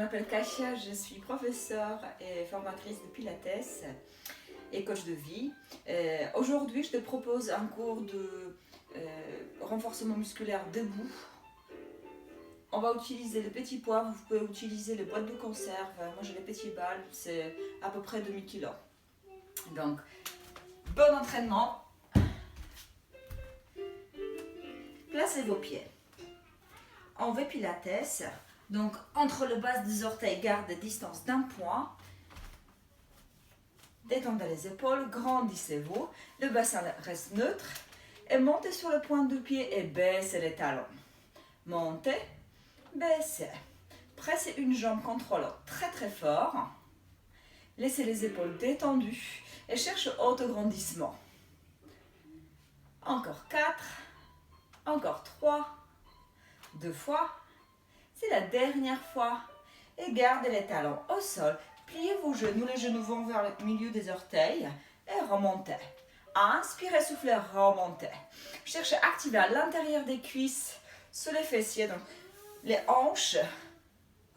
m'appelle Kasia, je suis professeure et formatrice de Pilates et coach de vie. Aujourd'hui, je te propose un cours de renforcement musculaire debout. On va utiliser les petits poids, vous pouvez utiliser les boîtes de conserve. Moi j'ai les petits balles, c'est à peu près 2000 kg. Donc, bon entraînement. Placez vos pieds en V Pilates. Donc, entre le bas des orteils, gardez distance d'un point. Détendez les épaules, grandissez-vous. Le bassin reste neutre. Et montez sur le point du pied et baissez les talons. Montez, baissez. Pressez une jambe contre l'autre très très fort. Laissez les épaules détendues et cherchez autograndissement. Encore 4, encore 3, 2 fois. C'est la dernière fois. Et gardez les talons au sol. Pliez vos genoux, les genoux vont vers le milieu des orteils et remontez. Inspirez, soufflez, remontez. Cherchez à activer à l'intérieur des cuisses, sur les fessiers, donc les hanches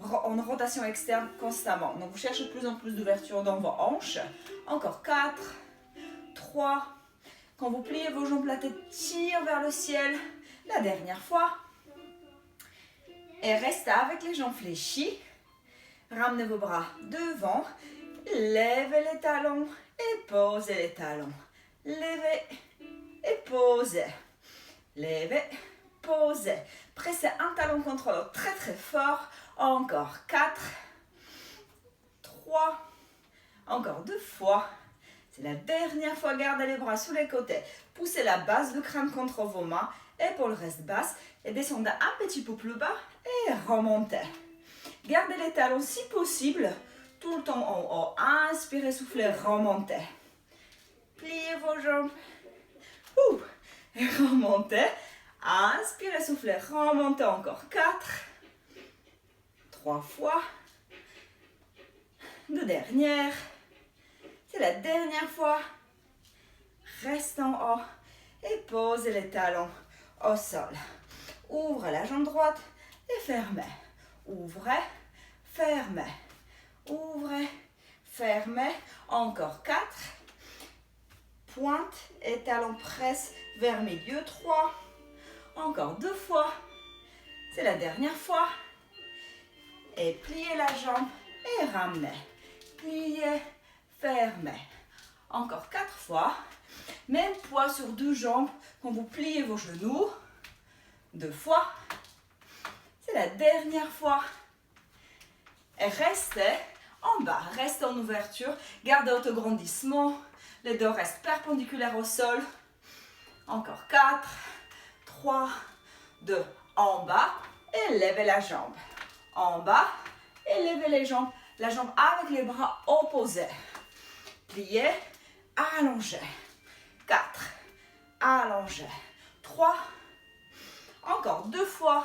en rotation externe constamment. Donc vous cherchez de plus en plus d'ouverture dans vos hanches. Encore 4, 3. Quand vous pliez vos jambes, la tête tire vers le ciel. La dernière fois. Et restez avec les jambes fléchies. Ramenez vos bras devant. Levez les talons et posez les talons. Levez et posez. Levez, posez. Pressez un talon contre l'autre très très fort. Encore 4, 3, encore 2 fois. C'est la dernière fois. Gardez les bras sous les côtés. Poussez la base du crâne contre vos mains. Épaules restent basses. Et descendez un petit peu plus bas. Et remontez. Gardez les talons si possible. Tout le temps en haut. Inspirez, soufflez, remontez. Pliez vos jambes. Et remontez. Inspirez, soufflez, remontez encore 4. 3 fois. 2 dernières. C'est la dernière fois. Reste en haut. Et posez les talons au sol. Ouvrez la jambe droite et fermez. Ouvrez, fermez. Ouvrez, fermez. Encore 4. Pointe et talon presse vers milieu. 3. Encore 2 fois. C'est la dernière fois. Et pliez la jambe et ramenez. Pliez, fermez. Encore 4 fois. Même poids sur 2 jambes quand vous pliez vos genoux. 2 fois. C'est la dernière fois. Et restez en bas. Restez en ouverture. Gardez autograndissement. Les dos restent perpendiculaires au sol. Encore 4, 3, 2. En bas. Et levez la jambe. En bas. Et levez les jambes. La jambe avec les bras opposés. Pliez. Allongez. 4. Allongez. 3. Encore 2 fois.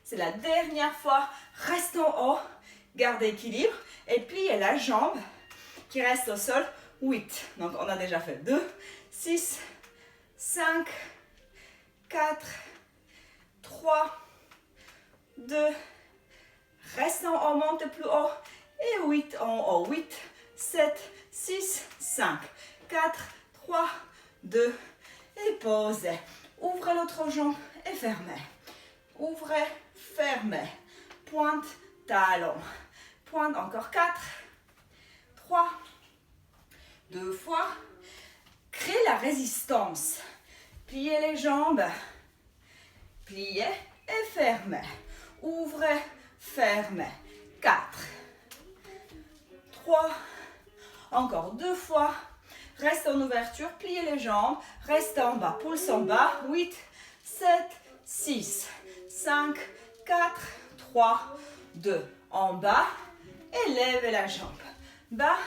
C'est la dernière fois. Reste en haut. Gardez équilibre. Et pliez la jambe qui reste au sol. 8. Donc on a déjà fait 2, 6, 5, 4, 3, 2. Reste en haut. Montez plus haut. Et 8 en haut. 8, 7, 6, 5, 4, 3, 2. Et posez. Ouvrez l'autre jambe et fermez. Ouvrez, fermez. Pointe, talon. Pointe, encore 4, 3, 2 fois. Créez la résistance. Pliez les jambes. Pliez et fermez. Ouvrez, fermez. 4, 3, encore 2 fois. Reste en ouverture, pliez les jambes. Restez en bas, pouce en bas. 8, 7, 6, 5, 4, 3, 2. En bas. Et levez la jambe. Bas,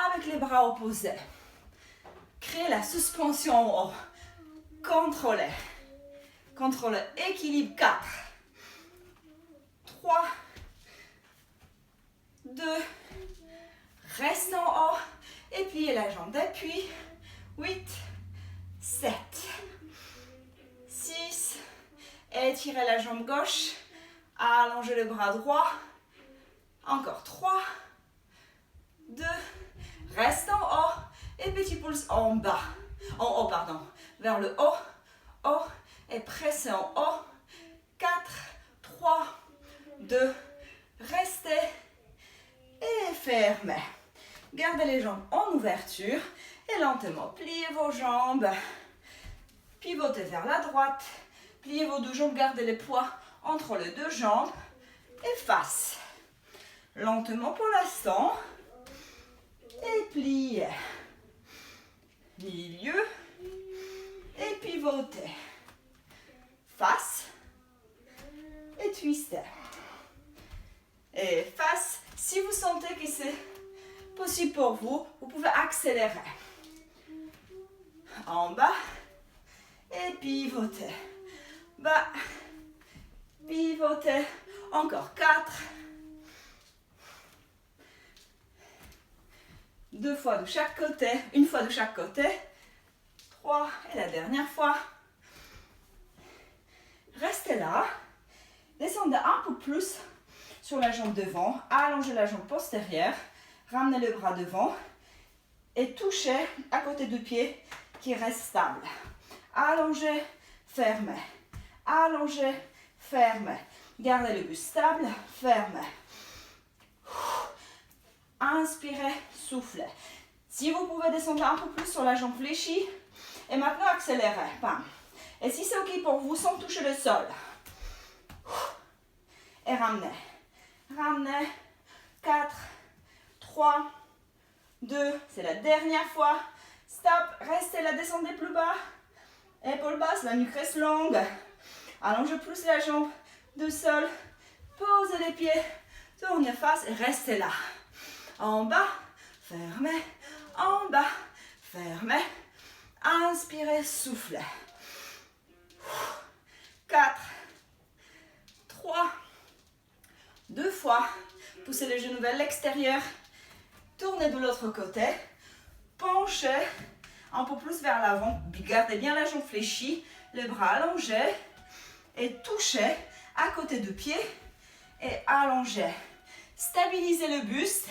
avec les bras opposés. Créez la suspension en haut. Contrôlez. Contrôlez. Équilibre. 4, 3, 2. Reste en haut. Et pliez la jambe d'appui. 8, 7, 6. Étirez la jambe gauche. Allongez le bras droit. Encore 3, 2, reste en haut. Et petit pouce en bas. En haut, pardon. Vers le haut, haut. Et pressez en haut. 4, 3, 2, restez. Et fermez. Gardez les jambes en ouverture. Et lentement, pliez vos jambes. Pivotez vers la droite. Pliez vos deux jambes. Gardez les poids entre les deux jambes. Et face. Lentement pour l'instant. Et pliez. Milieu. Et pivotez. Face. Et twistez. Et face. Si vous sentez que c'est possible pour vous, vous pouvez accélérer. En bas. Et pivotez. Bas. Pivotez. Encore 4. 2 fois de chaque côté. Une fois de chaque côté. 3. Et la dernière fois. Restez là. Descendez un peu plus sur la jambe devant. Allongez la jambe postérieure. Ramenez le bras devant. Et touchez à côté du pied qui reste stable. Allongez, fermez. Allongez, fermez. Gardez le buste stable, fermez. Inspirez, soufflez. Si vous pouvez descendre un peu plus sur la jambe fléchie. Et maintenant accélérez. Bam. Et si c'est ok pour vous, sans toucher le sol. Et ramenez. Ramenez. 4, 3, 2. C'est la dernière fois. Stop. Restez là, descendez plus bas. Épaules basses, la nuque reste longue. Allongez plus la jambe de sol. Posez les pieds. Tournez face et restez là. En bas, fermez. En bas, fermez. Inspirez, soufflez. 4, 3, 2 fois. Poussez les genoux vers l'extérieur. Tournez de l'autre côté. Penchez un peu plus vers l'avant. Gardez bien la jambe fléchie. Les bras allongés. Et touchez à côté du pied. Et allongez. Stabilisez le buste.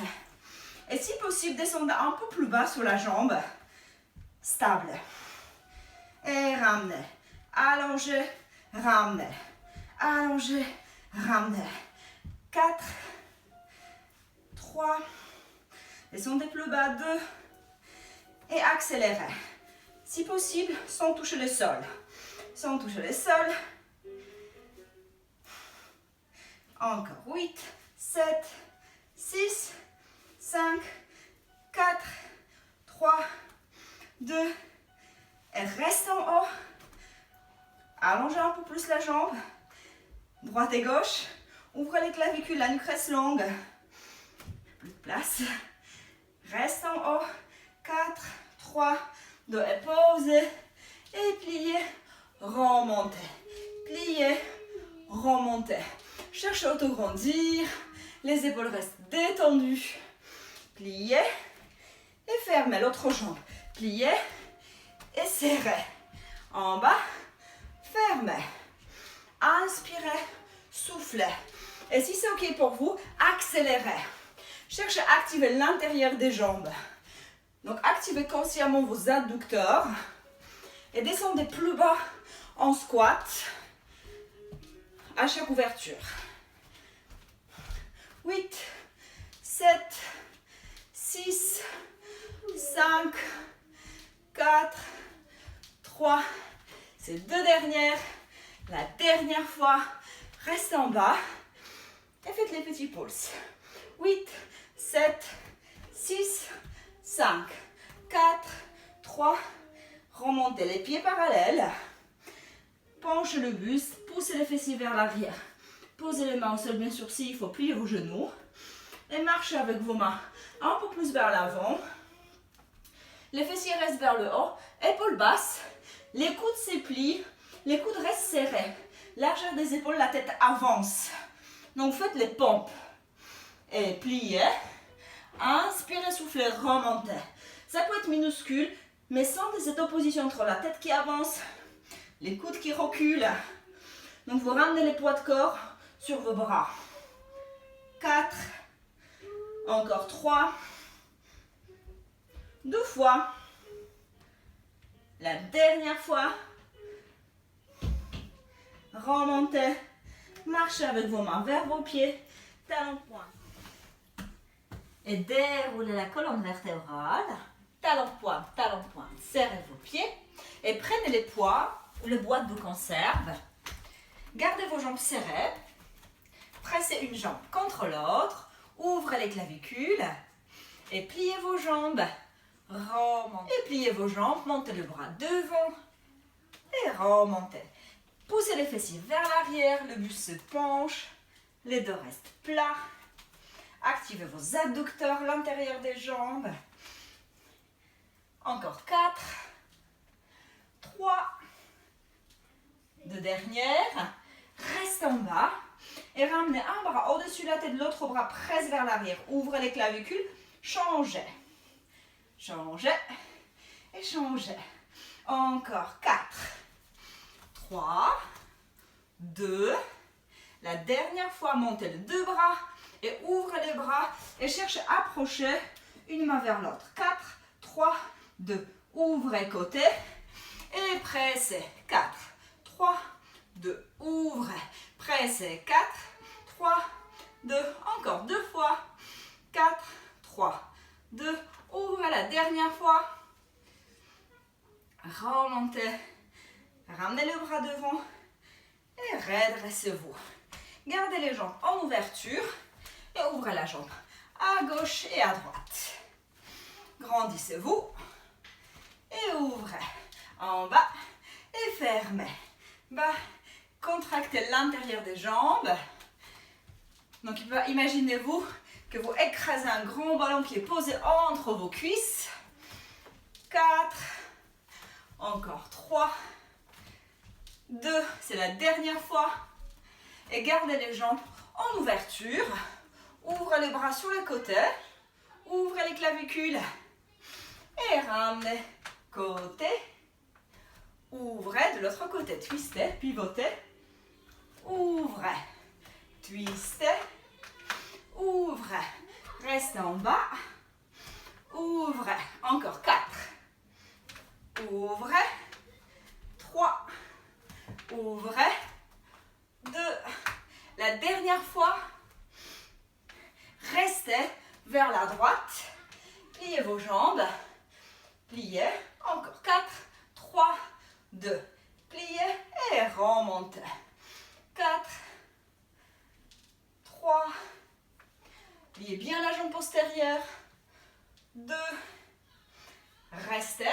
Et si possible, descendez un peu plus bas sur la jambe. Stable. Et ramenez. Allongez, ramenez. Allongez, ramenez. 4, 3, descendez plus bas, 2, et accélérez. Si possible, sans toucher le sol. Sans toucher le sol. Encore 8, 7, 6, 5, 4, 3, 2, et reste en haut. Allongez un peu plus la jambe. Droite et gauche. Ouvrez les clavicules, la nuque reste longue. Plus de place. Reste en haut. 4, 3, 2, et posez. Et pliez, remontez. Pliez, remontez. Cherchez à autograndir. Les épaules restent détendues. Pliez. Et fermez l'autre jambe. Pliez. Et serrez. En bas. Fermez. Inspirez. Soufflez. Et si c'est ok pour vous, accélérez. Cherchez à activer l'intérieur des jambes. Donc activez consciemment vos adducteurs. Et descendez plus bas en squat. À chaque ouverture. 8, 7, 6, 5, 4, 3. Ces deux dernières. La dernière fois. Restez en bas. Et faites les petits pulses. 8, 7, 6, 5, 4, 3. Remontez les pieds parallèles. Penchez le buste. Poussez les fessiers vers l'arrière. Posez les mains au sol, bien sûr, s'il faut plier vos genoux. Et marchez avec vos mains un peu plus vers l'avant. Les fessiers restent vers le haut. Épaules basses. Les coudes se plient. Les coudes restent serrés. Largeur des épaules, la tête avance. Donc faites les pompes. Et pliez. Inspirez, soufflez, remontez. Ça peut être minuscule, mais sentez cette opposition entre la tête qui avance, les coudes qui reculent. Donc vous ramenez les poids de corps sur vos bras. 4, Encore 3. 2 fois. La dernière fois. Remontez. Marchez avec vos mains vers vos pieds. Talons points. Et déroulez la colonne vertébrale. Talons points, talons points. Serrez vos pieds. Et prenez les poids ou les boîtes de conserve. Gardez vos jambes serrées. Pressez une jambe contre l'autre. Ouvrez les clavicules. Et pliez vos jambes. Remontez. Et pliez vos jambes. Montez le bras devant. Et remontez. Poussez les fessiers vers l'arrière. Le buste se penche. Les dos restent plats. Activez vos adducteurs, l'intérieur des jambes. Encore 4. 3. 2 dernières. Reste en bas. Et ramenez un bras au-dessus de la tête, l'autre bras presse vers l'arrière. Ouvrez les clavicules. Changez. Changez. Et changez. Encore 4. 3. 2. La dernière fois, montez les 2 bras. Et ouvrez les bras. Et cherchez à approcher une main vers l'autre. 4. 3. 2. Ouvrez côté. Et pressez. 4. 3. 2. Ouvrez. Pressez. 4. 3. 2. Encore 2 fois. 4. 3. 2. Ouvrez la dernière fois. Remontez. Ramenez le bras devant. Et redressez-vous. Gardez les jambes en ouverture. Et ouvrez la jambe à gauche et à droite. Grandissez-vous. Et ouvrez. En bas. Et fermez. Bas. Contractez l'intérieur des jambes. Donc imaginez-vous que vous écrasez un grand ballon qui est posé entre vos cuisses. 4. Encore 3. 2. C'est la dernière fois. Et gardez les jambes en ouverture. Ouvrez les bras sur les côtés. Ouvrez les clavicules. Et ramenez côté. Ouvrez de l'autre côté. Twistez, pivotez. Ouvrez. Twistez. Ouvrez. Restez en bas. Ouvrez. Encore 4. Ouvrez. 3. Ouvrez. 2. La dernière fois. Restez vers la droite. Pliez vos jambes. Pliez. Encore 4. 3. 2. Pliez et remontez. 4. 3. Pliez bien la jambe postérieure. 2. Restez.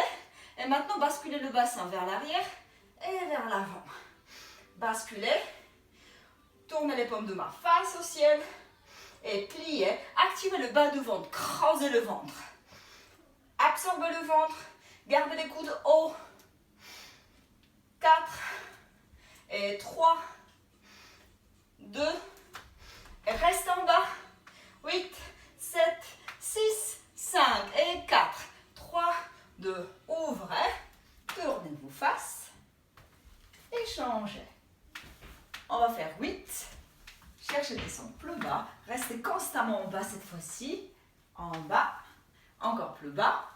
Et maintenant, basculez le bassin vers l'arrière et vers l'avant. Basculez. Tournez les paumes de main face au ciel. Et pliez. Activez le bas du ventre. Creusez le ventre. Absorbez le ventre. Gardez les coudes hauts. 4. Et 3. 2. Et reste en bas. 8, 7, 6, 5 et 4. 3, 2, ouvrez. Tournez-vous face. Et changez. On va faire 8. Cherchez des sons plus bas. Restez constamment en bas cette fois-ci. En bas. Encore plus bas.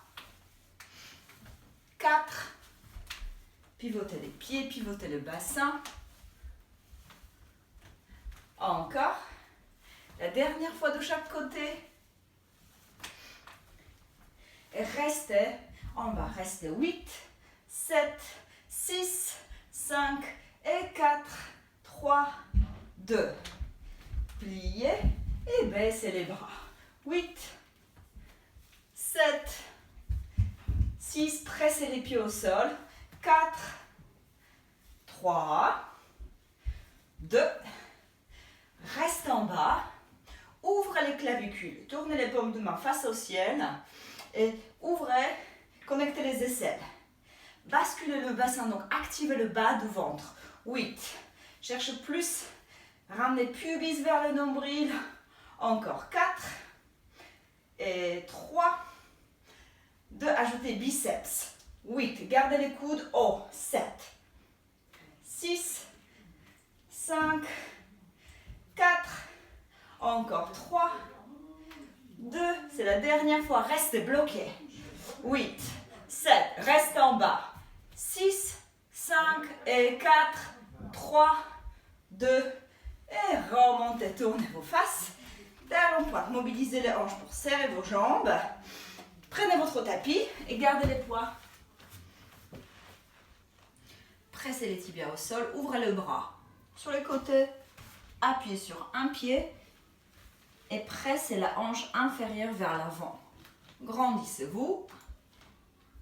4. Pivotez les pieds, pivotez le bassin. Encore. La dernière fois de chaque côté. Et restez en bas. Restez 8, 7, 6, 5 et 4, 3, 2. Pliez et baissez les bras. 8, 7, 6, pressez les pieds au sol. 4, 3, 2, reste en bas, ouvrez les clavicules, tournez les paumes de main face au ciel et ouvrez, connectez les aisselles. Basculez le bassin, donc activez le bas du ventre. 8, cherche plus, ramenez pubis vers le nombril. Encore 4 et 3, 2, ajoutez biceps. 8, gardez les coudes hauts. 7, 6, 5, 4, encore 3, 2, c'est la dernière fois, restez bloqué. 8, 7, reste en bas. 6, 5 et 4, 3, 2, et remontez, tournez vos faces. Talons points, mobilisez les hanches pour serrer vos jambes. Prenez votre tapis et gardez les poids. Pressez les tibias au sol, ouvrez le bras sur les côtés, appuyez sur un pied et pressez la hanche inférieure vers l'avant. Grandissez-vous.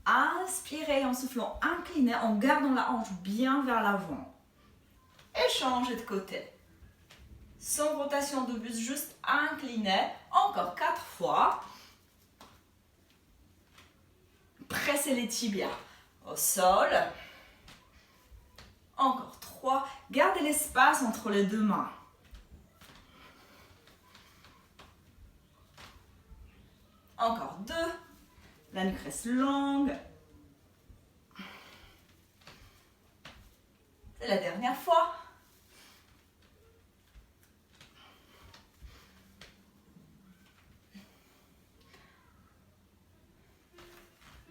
Inspirez en soufflant, inclinez en gardant la hanche bien vers l'avant. Et changez de côté. Sans rotation de buste, juste inclinez. Encore 4 fois. Pressez les tibias au sol. Encore 3. Gardez l'espace entre les deux mains. Encore 2. La nuque reste longue. C'est la dernière fois.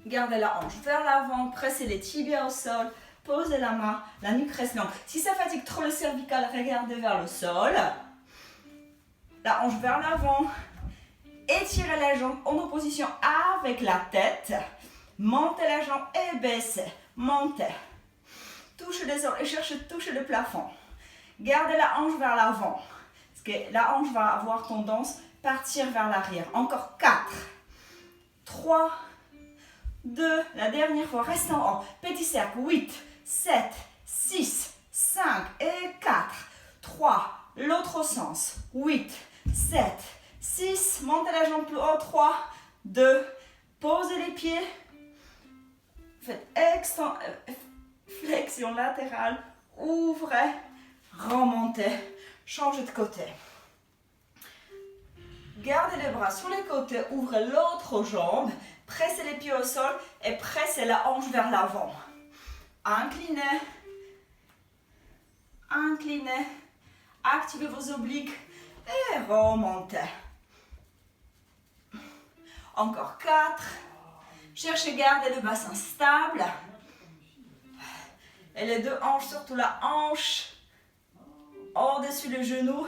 Gardez la hanche vers l'avant, pressez les tibias au sol, posez la main, la nuque reste longue. Si ça fatigue trop le cervical, regardez vers le sol. La hanche vers l'avant. Étirez la jambe en opposition avec la tête. Montez la jambe et baissez. Montez. Touchez les sols et cherchez de toucher le plafond. Gardez la hanche vers l'avant. Parce que la hanche va avoir tendance à partir vers l'arrière. Encore 4, 3, 2, la dernière fois, reste en haut. Petit cercle, 8, 7, 6, 5 et 4, 3, l'autre sens, 8, 7, 6, montez la jambe plus haut, 3, 2, posez les pieds, faites flexion latérale, ouvrez, remontez, changez de côté. Gardez les bras sur les côtés, ouvrez l'autre jambe, pressez les pieds au sol et pressez la hanche vers l'avant. Inclinez, inclinez, activez vos obliques et remontez. Encore 4. Cherchez, gardez le bassin stable. Et les deux hanches, surtout la hanche au-dessus le genou,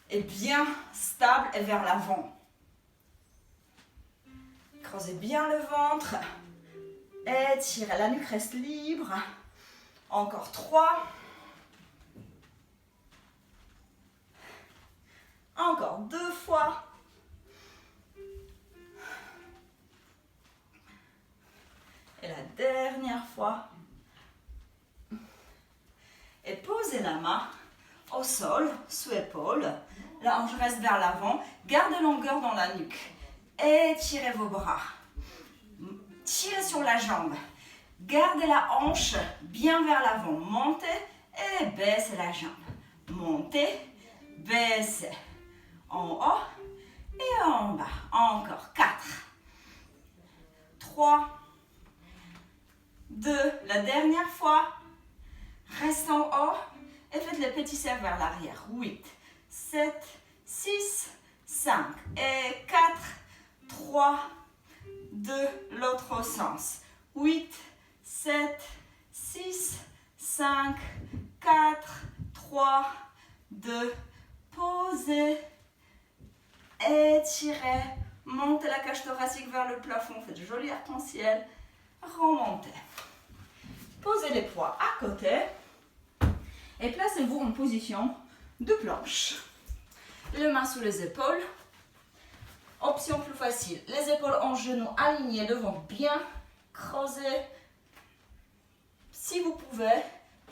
est bien stable et vers l'avant. Creusez bien le ventre. Étirez, la nuque reste libre. Encore 3. Encore 2 fois. Et la dernière fois. Et posez la main au sol, sous épaule. La hanche reste vers l'avant. Gardez longueur dans la nuque. Étirez vos bras. Tirez sur la jambe. Gardez la hanche bien vers l'avant. Montez et baissez la jambe. Montez, baissez. En haut et en bas. Encore 4. 3. 2. La dernière fois. Reste en haut et faites le petit cercle vers l'arrière. 8, 7, 6, 5 et 4, 3, 2, l'autre sens. 8, 7, 6, 5, 4, 3, 2, posez, étirez, montez la cage thoracique vers le plafond, faites joli arc-en-ciel, remontez. Posez les poids à côté et placez-vous en position de planche. Les mains sous les épaules. Option plus facile, les épaules en genoux alignées, le ventre bien creusé. Si vous pouvez,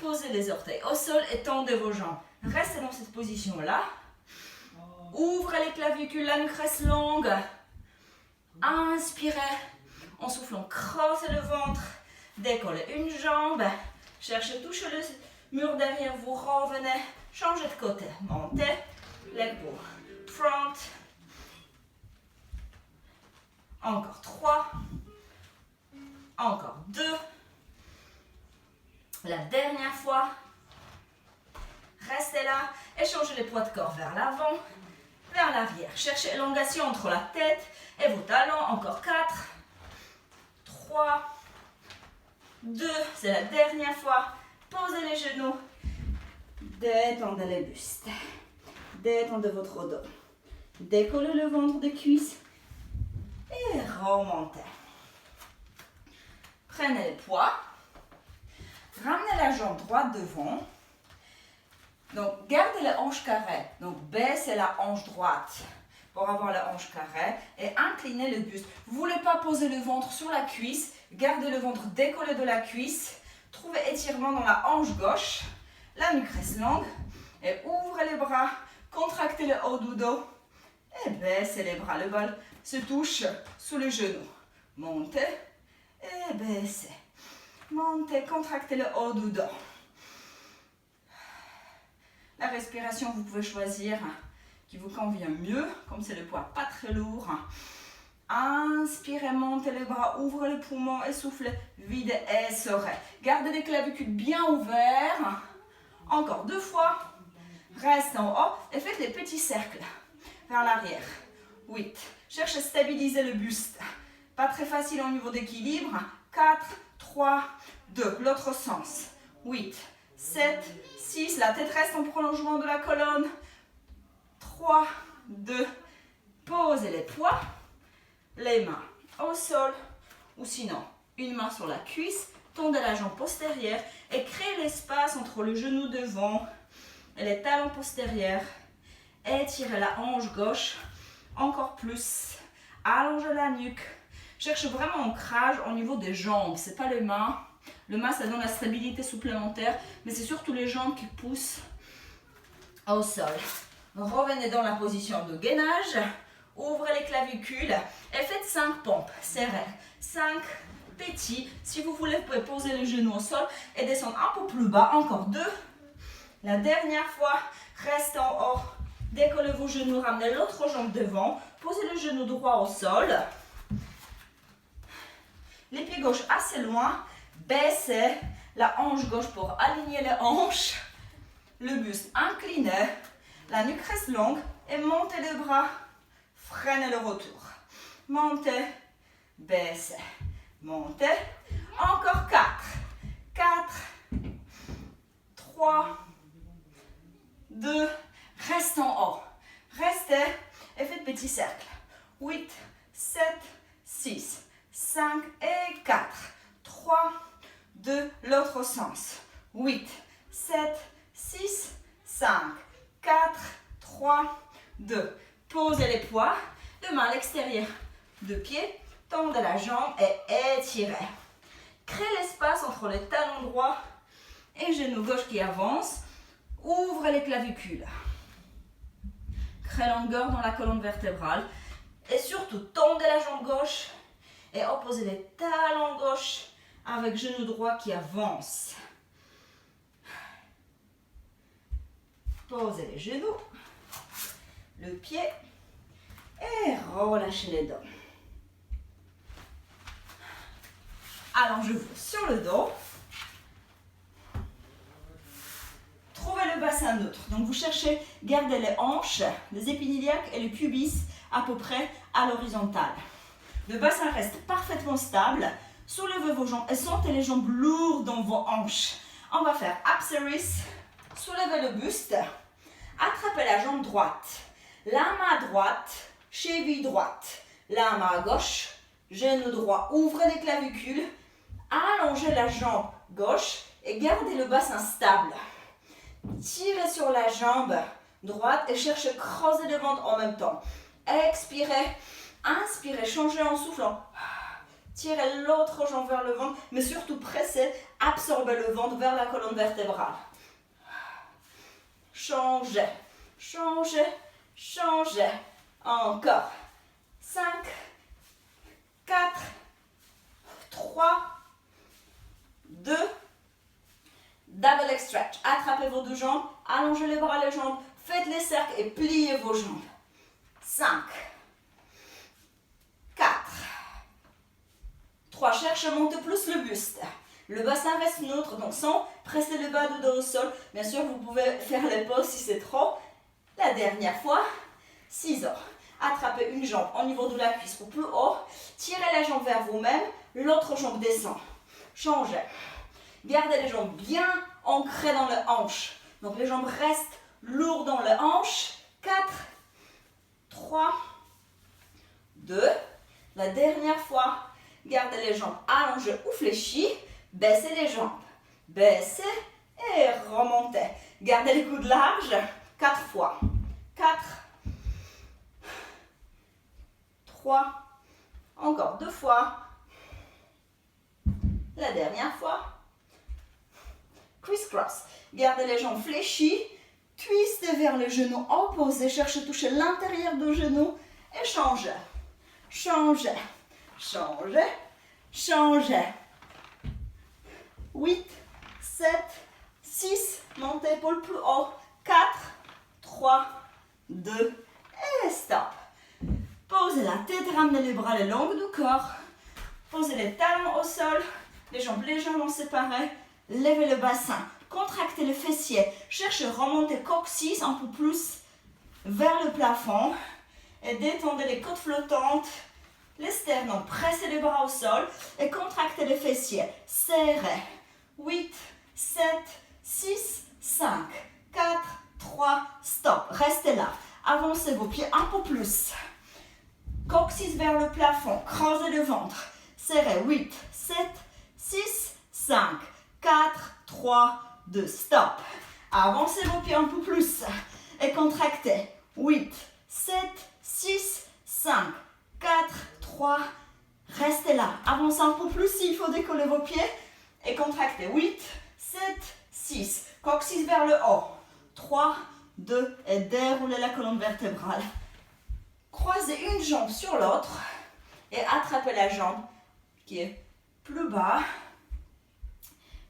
posez les orteils au sol et tendez vos jambes. Restez dans cette position-là. Ouvrez les clavicules, la nuque reste longue. Inspirez. En soufflant, creusez le ventre. Décollez une jambe. Cherchez, touchez le mur derrière vous. Revenez. Changez de côté. Montez. Leg pull. Front. Encore 3. Encore 2. La dernière fois. Restez là. Et changez les poids de corps vers l'avant. vers l'arrière. Cherchez élongation entre la tête et vos talons. Encore 4, 3, 2, c'est la dernière fois. Posez les genoux. Détendez les bustes. Détendez votre dos. Décollez le ventre des cuisses. Et remontez. Prenez le poids. Ramenez la jambe droite devant. Donc, gardez la hanche carrée. Donc, baissez la hanche droite pour avoir la hanche carrée et inclinez le buste. Vous ne voulez pas poser le ventre sur la cuisse. Gardez le ventre décollé de la cuisse. Trouvez étirement dans la hanche gauche. La nuque reste longue. Et ouvrez les bras. Contractez le haut du dos. Et baissez les bras. Le bal se touche sous le genou. Montez et baissez. Montez, contractez le haut du dos. La respiration, vous pouvez choisir qui vous convient mieux, comme c'est le poids pas très lourd. Inspirez, montez les bras, ouvrez les poumons et soufflez, videz et serrez. Gardez les clavicules bien ouverts. Encore 2 fois. Restez en haut et faites des petits cercles vers l'arrière. 8. Cherchez à stabiliser le buste. Pas très facile au niveau d'équilibre. 4, 3, 2. L'autre sens. 8, 7, 6. La tête reste en prolongement de la colonne. 3, 2. Posez les poids. Les mains au sol. Ou sinon, une main sur la cuisse. Tendez la jambe postérieure et créez l'espace entre le genou devant et les talons postérieurs. Étirez la hanche gauche encore plus. Allongez la nuque. Cherchez vraiment ancrage au niveau des jambes. Ce n'est pas les mains. Le main, ça donne la stabilité supplémentaire, mais c'est surtout les jambes qui poussent au sol. Revenez dans la position de gainage. Ouvrez les clavicules et faites 5 pompes serrées. 5 petits. Si vous voulez, vous pouvez poser les genoux au sol et descendre un peu plus bas. Encore 2. La dernière fois, restez en haut. Décollez vos genoux, ramenez l'autre jambe devant. Posez le genou droit au sol. Les pieds gauches assez loin. Baissez la hanche gauche pour aligner les hanches. Le buste incliné. La nuque reste longue. Et montez les bras. Freinez le retour. Montez. Baissez. Montez. Encore 4. 4. 3. 2. Reste en haut. Restez et faites petit cercle. 8, 7, 6, 5 et 4. 3, 2, l'autre sens. 8, 7, 6, 5, 4, 3, 2. Posez les poids. Deux mains à l'extérieur de pied. Tendez la jambe et étirez. Créez l'espace entre les talons droits et genou gauche qui avance. Ouvrez les clavicules. Créez longueur dans la colonne vertébrale. Et surtout, tendez la jambe gauche et opposez les talons gauche avec genou droit qui avance. Posez les genoux, le pied et relâchez les dos. Allongez-vous sur le dos. Trouvez le bassin neutre. Donc vous cherchez, gardez les hanches, les épiniliaques et le pubis à peu près à l'horizontale. Le bassin reste parfaitement stable. Soulevez vos jambes et sentez les jambes lourdes dans vos hanches. On va faire apsaris. Soulevez le buste. Attrapez la jambe droite. La main droite, cheville droite. La main gauche, genou droit. Ouvrez les clavicules. Allongez la jambe gauche et gardez le bassin stable. Tirez sur la jambe droite et cherchez à creuser le ventre en même temps. Expirez, inspirez, changez en soufflant. Tirez l'autre jambe vers le ventre, mais surtout pressez, absorbez le ventre vers la colonne vertébrale. Changez, changez, changez. Encore. 5, 4, 3, 2, double leg stretch. Attrapez vos deux jambes, allongez les bras, les jambes, faites les cercles et pliez vos jambes. 5, 4, 3. Cherchez à monter plus le buste. Le bassin reste neutre, donc sans presser le bas du dos au sol. Bien sûr, vous pouvez faire les pauses si c'est trop. La dernière fois. ciseaux. Attrapez une jambe au niveau de la cuisse ou plus haut. Tirez la jambe vers vous-même. L'autre jambe descend. Changez. Gardez les jambes bien ancrées dans les hanches. Donc les jambes restent lourdes dans les hanches. 4, 3, 2. La dernière fois. Gardez les jambes allongées ou fléchies. Baissez les jambes. Baissez et remontez. Gardez les coudes larges. 4 fois. 4, 3, encore 2 fois. La dernière fois. Criss-cross. Gardez les jambes fléchies. Twistez vers le genou opposé. Cherchez à toucher l'intérieur du genou. Et changez. Changez. Changez. Changez. 8, 7, 6. Montez épaule plus haut. 4, 3, 2 et stop. Posez la tête, ramenez les bras le long du corps. Posez les talons au sol. Les jambes légèrement séparées. Levez le bassin. Contractez le fessier. Cherchez à remonter coccyx un peu plus vers le plafond. Et détendez les côtes flottantes. Les sternums. Pressez les bras au sol. Et contractez le fessier. Serrez. 8, 7, 6, 5, 4, 3, stop. Restez là. Avancez vos pieds un peu plus. Coccyx vers le plafond. Creusez le ventre. Serrez. 8, 7, 6, 5, 4, 3, 2, stop. Avancez vos pieds un peu plus. Et contractez. 8, 7, 6, 5, 4, 3. Restez là. Avancez un peu plus s'il faut décoller vos pieds. Et contractez. 8, 7, 6. Coccyx vers le haut. 3, 2. Et déroulez la colonne vertébrale. Croisez une jambe sur l'autre. Et attrapez la jambe qui est plus bas.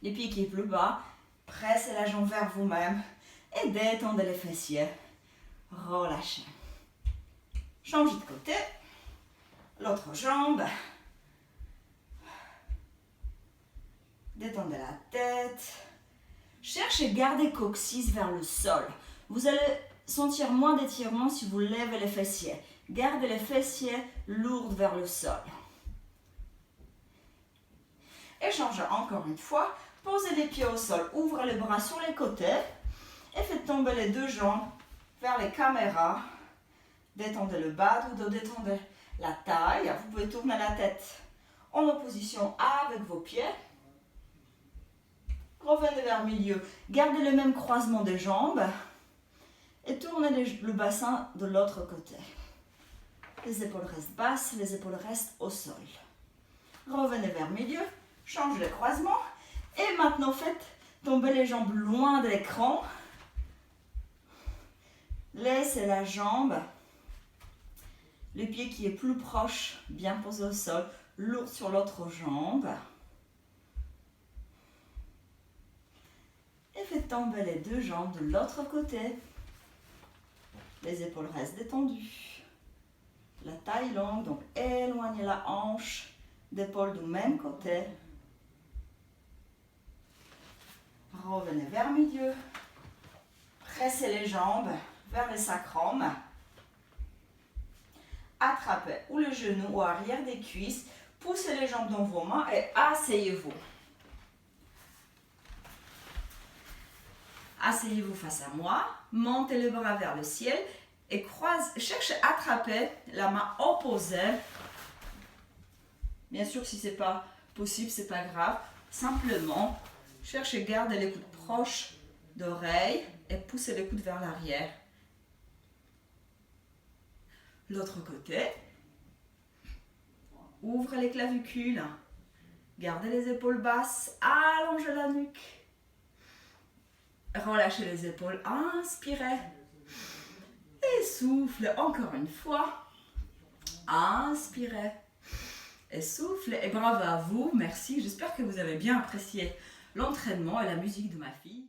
Les pieds qui est plus bas. Pressez la jambe vers vous-même. Et détendez les fessiers. Relâchez. Changez de côté. L'autre jambe. Détendez la tête. Cherchez à garder coccyx vers le sol. Vous allez sentir moins d'étirement si vous levez les fessiers. Gardez les fessiers lourds vers le sol. Échangez encore une fois. Posez les pieds au sol. Ouvrez les bras sur les côtés. Et faites tomber les deux jambes vers les caméras. Détendez le bas du dos. Détendez la taille. Vous pouvez tourner la tête en opposition avec vos pieds. Revenez vers le milieu. Gardez le même croisement des jambes. Et tournez le bassin de l'autre côté. Les épaules restent basses, les épaules restent au sol. Revenez vers le milieu. Changez le croisement. Et maintenant, faites tomber les jambes loin de l'écran. Laissez la jambe. Le pied qui est plus proche, bien posé au sol. Lourd sur l'autre jambe. Et faites tomber les deux jambes de l'autre côté. Les épaules restent détendues. La taille longue, donc éloignez la hanche d'épaule du même côté. Revenez vers le milieu. Pressez les jambes vers le sacrum. Attrapez ou le genou ou arrière des cuisses. Poussez les jambes dans vos mains et asseyez-vous. Asseyez-vous face à moi, montez les bras vers le ciel et cherchez à attraper la main opposée. Bien sûr, si ce n'est pas possible, ce n'est pas grave. Simplement, cherchez à garder les coudes proches d'oreilles et poussez les coudes vers l'arrière. L'autre côté. Ouvrez les clavicules. Gardez les épaules basses. Allongez la nuque. Relâchez les épaules, inspirez. Et soufflez encore une fois. Inspirez. Et soufflez. Et bravo à vous, merci. J'espère que vous avez bien apprécié l'entraînement et la musique de ma fille.